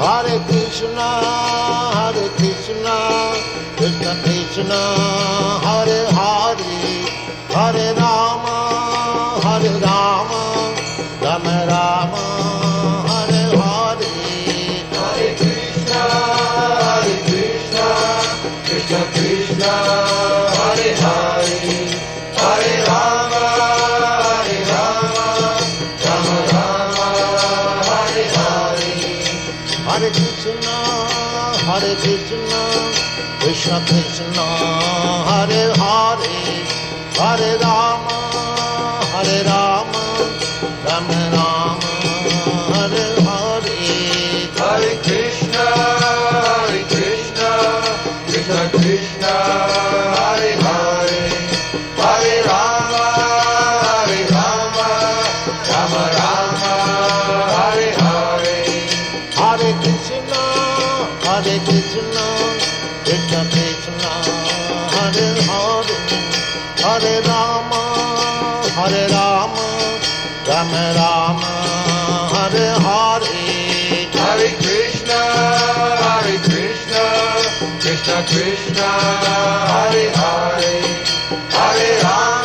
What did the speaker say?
Hare Krishna, Krishna Krishna, Hare Hare, Hare Rama, Rama Rama, Hare Hare. Hare Krishna, Krishna Krishna, Hare Hare, Hare Rama, Rama Rama, Hare Hare. Hare Krishna, Krishna Krishna, Hare Hare, Hare Rama, Rama Rama, Hare Hare. Hare Krishna, Krishna Krishna, Hare Hare, Hare Rama, Rama Rama, Hare Hare. Hare Krishna, Krishna Krishna, Hare Hare, Hare Rama, Rama Rama, Hare Hare. Hare Krishna, Krishna Krishna, Hare Hare, Hare Rama.